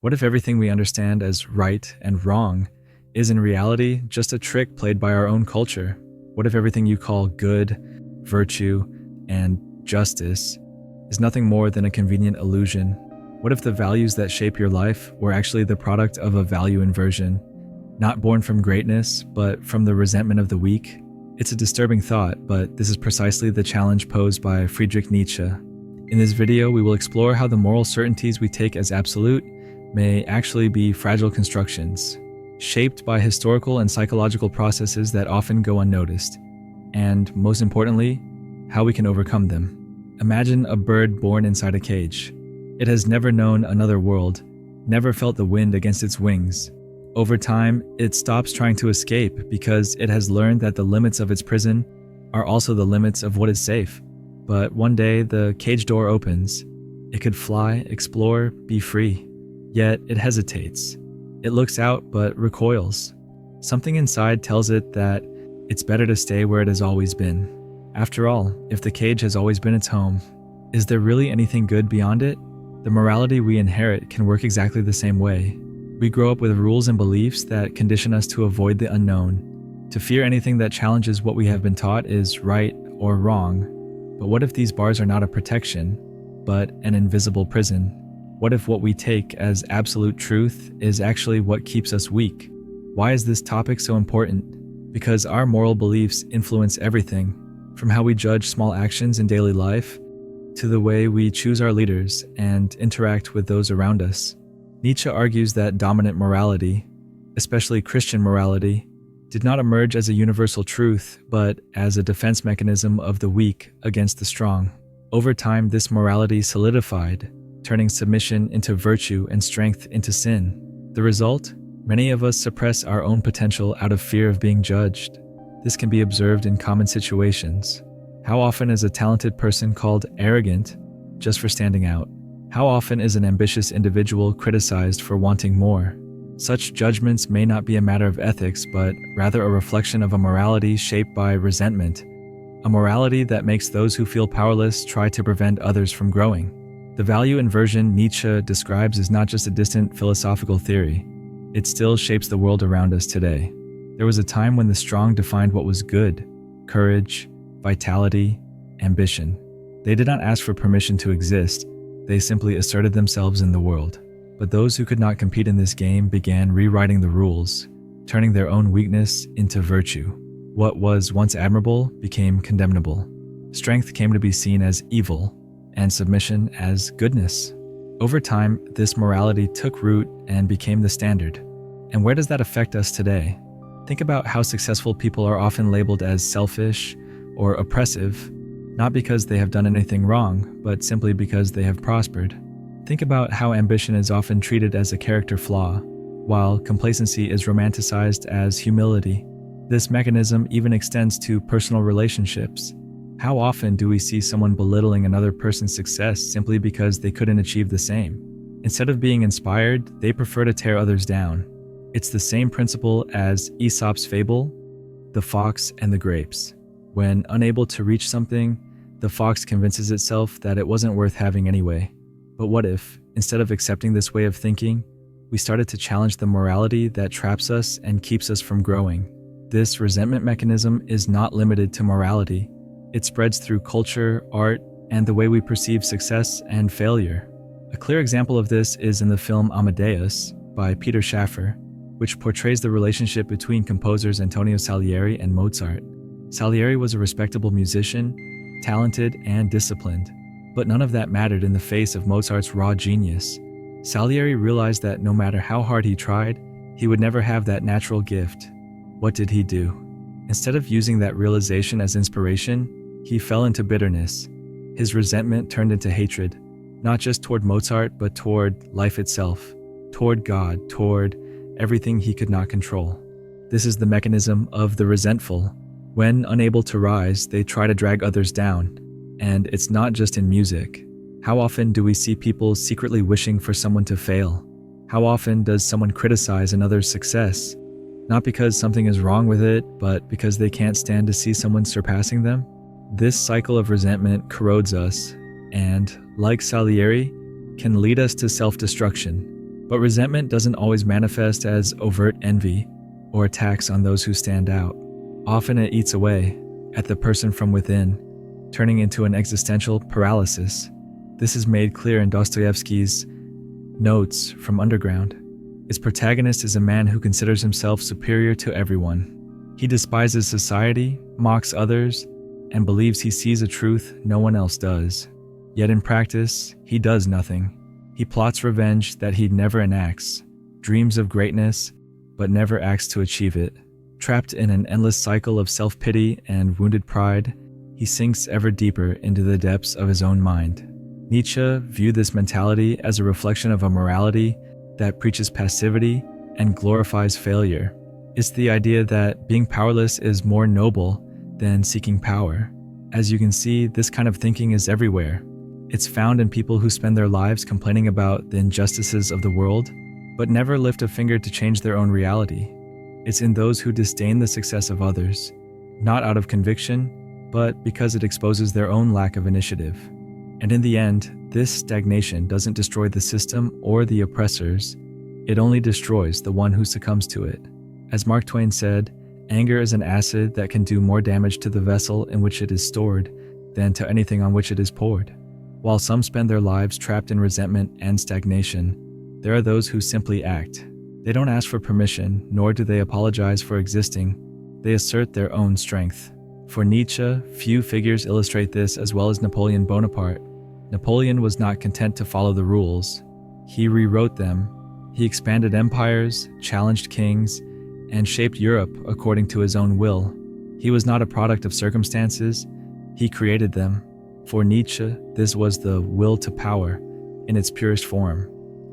What if everything we understand as right and wrong is in reality just a trick played by our own culture? What if everything you call good, virtue, and justice is nothing more than a convenient illusion? What if the values that shape your life were actually the product of a value inversion, not born from greatness, but from the resentment of the weak? It's a disturbing thought, but this is precisely the challenge posed by Friedrich Nietzsche. In this video, we will explore how the moral certainties we take as absolute may actually be fragile constructions, shaped by historical and psychological processes that often go unnoticed, and, most importantly, how we can overcome them. Imagine a bird born inside a cage. It has never known another world, never felt the wind against its wings. Over time, it stops trying to escape because it has learned that the limits of its prison are also the limits of what is safe. But one day, the cage door opens. It could fly, explore, be free. Yet it hesitates. It looks out but recoils. Something inside tells it that it's better to stay where it has always been. After all, if the cage has always been its home, is there really anything good beyond it? The morality we inherit can work exactly the same way. We grow up with rules and beliefs that condition us to avoid the unknown, to fear anything that challenges what we have been taught is right or wrong. But what if these bars are not a protection, but an invisible prison? What if what we take as absolute truth is actually what keeps us weak? Why is this topic so important? Because our moral beliefs influence everything, from how we judge small actions in daily life to the way we choose our leaders and interact with those around us. Nietzsche argues that dominant morality, especially Christian morality, did not emerge as a universal truth, but as a defense mechanism of the weak against the strong. Over time, this morality solidified, turning submission into virtue and strength into sin. The result? Many of us suppress our own potential out of fear of being judged. This can be observed in common situations. How often is a talented person called arrogant just for standing out? How often is an ambitious individual criticized for wanting more? Such judgments may not be a matter of ethics, but rather a reflection of a morality shaped by resentment, a morality that makes those who feel powerless try to prevent others from growing. The value inversion Nietzsche describes is not just a distant philosophical theory. It still shapes the world around us today. There was a time when the strong defined what was good: courage, vitality, ambition. They did not ask for permission to exist. They simply asserted themselves in the world. But those who could not compete in this game began rewriting the rules, turning their own weakness into virtue. What was once admirable became condemnable. Strength came to be seen as evil, and submission as goodness. Over time, this morality took root and became the standard. And where does that affect us today? Think about how successful people are often labeled as selfish or oppressive, not because they have done anything wrong, but simply because they have prospered. Think about how ambition is often treated as a character flaw, while complacency is romanticized as humility. This mechanism even extends to personal relationships. How often do we see someone belittling another person's success simply because they couldn't achieve the same? Instead of being inspired, they prefer to tear others down. It's the same principle as Aesop's fable, the fox and the grapes. When unable to reach something, the fox convinces itself that it wasn't worth having anyway. But what if, instead of accepting this way of thinking, we started to challenge the morality that traps us and keeps us from growing? This resentment mechanism is not limited to morality. It spreads through culture, art, and the way we perceive success and failure. A clear example of this is in the film Amadeus by Peter Schaffer, which portrays the relationship between composers Antonio Salieri and Mozart. Salieri was a respectable musician, talented and disciplined, but none of that mattered in the face of Mozart's raw genius. Salieri realized that no matter how hard he tried, he would never have that natural gift. What did he do? Instead of using that realization as inspiration, he fell into bitterness. His resentment turned into hatred, not just toward Mozart, but toward life itself, toward God, toward everything he could not control. This is the mechanism of the resentful. When unable to rise, they try to drag others down. And it's not just in music. How often do we see people secretly wishing for someone to fail? How often does someone criticize another's success? Not because something is wrong with it, but because they can't stand to see someone surpassing them? This cycle of resentment corrodes us, and, like Salieri, can lead us to self-destruction. But resentment doesn't always manifest as overt envy or attacks on those who stand out. Often it eats away at the person from within, turning into an existential paralysis. This is made clear in Dostoevsky's Notes from Underground. Its protagonist is a man who considers himself superior to everyone. He despises society, mocks others, and believes he sees a truth no one else does. Yet in practice, he does nothing. He plots revenge that he never enacts, dreams of greatness, but never acts to achieve it. Trapped in an endless cycle of self-pity and wounded pride, he sinks ever deeper into the depths of his own mind. Nietzsche viewed this mentality as a reflection of a morality that preaches passivity and glorifies failure. It's the idea that being powerless is more noble than seeking power. As you can see, this kind of thinking is everywhere. It's found in people who spend their lives complaining about the injustices of the world, but never lift a finger to change their own reality. It's in those who disdain the success of others, not out of conviction, but because it exposes their own lack of initiative. And in the end, this stagnation doesn't destroy the system or the oppressors. It only destroys the one who succumbs to it. As Mark Twain said, anger is an acid that can do more damage to the vessel in which it is stored than to anything on which it is poured. While some spend their lives trapped in resentment and stagnation, there are those who simply act. They don't ask for permission, nor do they apologize for existing. They assert their own strength. For Nietzsche, few figures illustrate this as well as Napoleon Bonaparte. Napoleon was not content to follow the rules. He rewrote them. He expanded empires, challenged kings, and shaped Europe according to his own will. He was not a product of circumstances. He created them. For Nietzsche, this was the will to power in its purest form.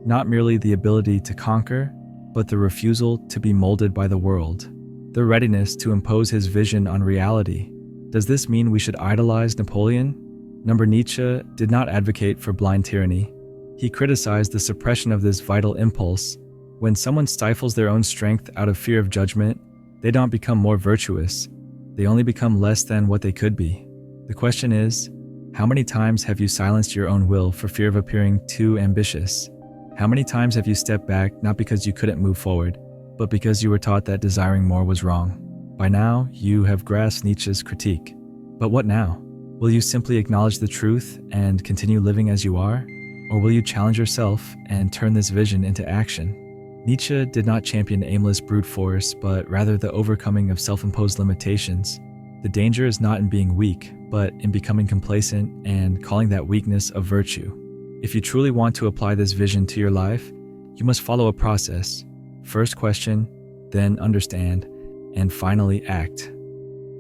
Not merely the ability to conquer, but the refusal to be molded by the world. The readiness to impose his vision on reality. Does this mean we should idolize Napoleon? Nietzsche did not advocate for blind tyranny. He criticized the suppression of this vital impulse. When someone stifles their own strength out of fear of judgment, they don't become more virtuous. They only become less than what they could be. The question is, how many times have you silenced your own will for fear of appearing too ambitious? How many times have you stepped back not because you couldn't move forward, but because you were taught that desiring more was wrong? By now, you have grasped Nietzsche's critique. But what now? Will you simply acknowledge the truth and continue living as you are? Or will you challenge yourself and turn this vision into action? Nietzsche did not champion aimless brute force, but rather the overcoming of self-imposed limitations. The danger is not in being weak, but in becoming complacent and calling that weakness a virtue. If you truly want to apply this vision to your life, you must follow a process. First question, then understand, and finally act.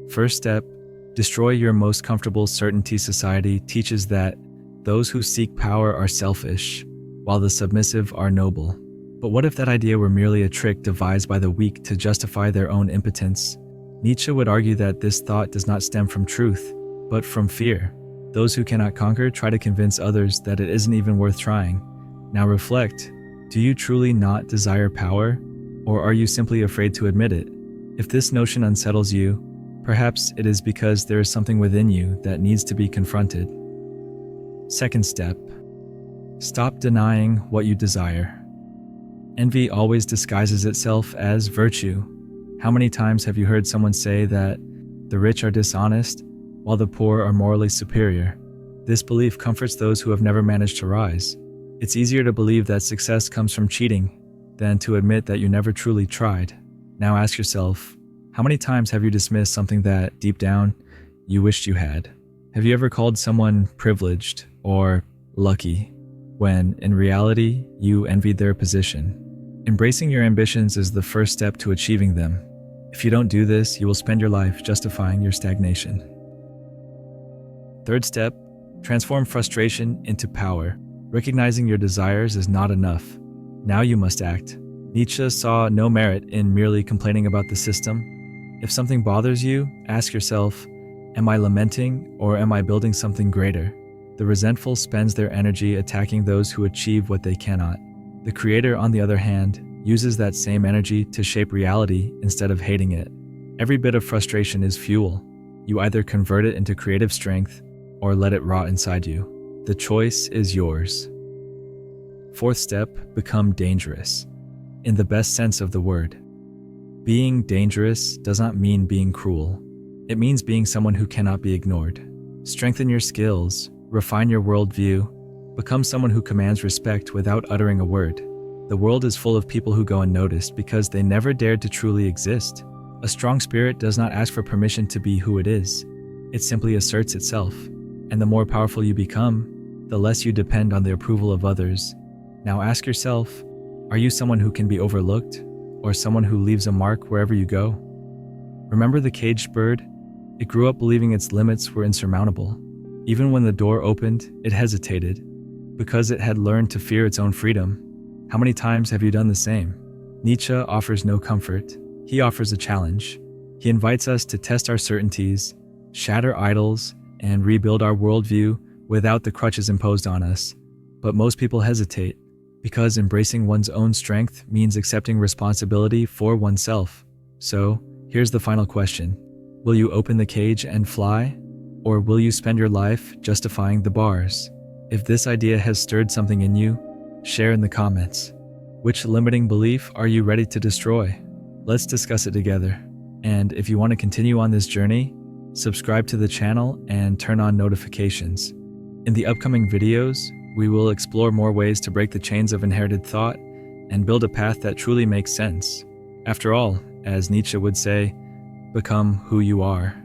First step, destroy your most comfortable certainty. Society teaches that those who seek power are selfish, while the submissive are noble. But what if that idea were merely a trick devised by the weak to justify their own impotence? Nietzsche would argue that this thought does not stem from truth, but from fear. Those who cannot conquer try to convince others that it isn't even worth trying. Now reflect, do you truly not desire power, or are you simply afraid to admit it? If this notion unsettles you, perhaps it is because there is something within you that needs to be confronted. Second step, stop denying what you desire. Envy always disguises itself as virtue. How many times have you heard someone say that the rich are dishonest, while the poor are morally superior? This belief comforts those who have never managed to rise. It's easier to believe that success comes from cheating than to admit that you never truly tried. Now ask yourself, how many times have you dismissed something that, deep down, you wished you had? Have you ever called someone privileged or lucky, when, in reality, you envied their position? Embracing your ambitions is the first step to achieving them. If you don't do this, you will spend your life justifying your stagnation. Third step, transform frustration into power. Recognizing your desires is not enough. Now you must act. Nietzsche saw no merit in merely complaining about the system. If something bothers you, ask yourself, am I lamenting or am I building something greater? The resentful spends their energy attacking those who achieve what they cannot. The creator, on the other hand, uses that same energy to shape reality instead of hating it. Every bit of frustration is fuel. You either convert it into creative strength or let it rot inside you. The choice is yours. Fourth step, become dangerous. In the best sense of the word. Being dangerous does not mean being cruel. It means being someone who cannot be ignored. Strengthen your skills, refine your worldview, become someone who commands respect without uttering a word. The world is full of people who go unnoticed because they never dared to truly exist. A strong spirit does not ask for permission to be who it is. It simply asserts itself. And the more powerful you become, the less you depend on the approval of others. Now ask yourself, are you someone who can be overlooked, or someone who leaves a mark wherever you go? Remember the caged bird? It grew up believing its limits were insurmountable. Even when the door opened, it hesitated, because it had learned to fear its own freedom. How many times have you done the same? Nietzsche offers no comfort. He offers a challenge. He invites us to test our certainties, shatter idols, and rebuild our worldview without the crutches imposed on us. But most people hesitate, because embracing one's own strength means accepting responsibility for oneself. So, here's the final question. Will you open the cage and fly? Or will you spend your life justifying the bars? If this idea has stirred something in you, share in the comments. Which limiting belief are you ready to destroy? Let's discuss it together. And if you want to continue on this journey, subscribe to the channel and turn on notifications. In the upcoming videos, we will explore more ways to break the chains of inherited thought and build a path that truly makes sense. After all, as Nietzsche would say, become who you are.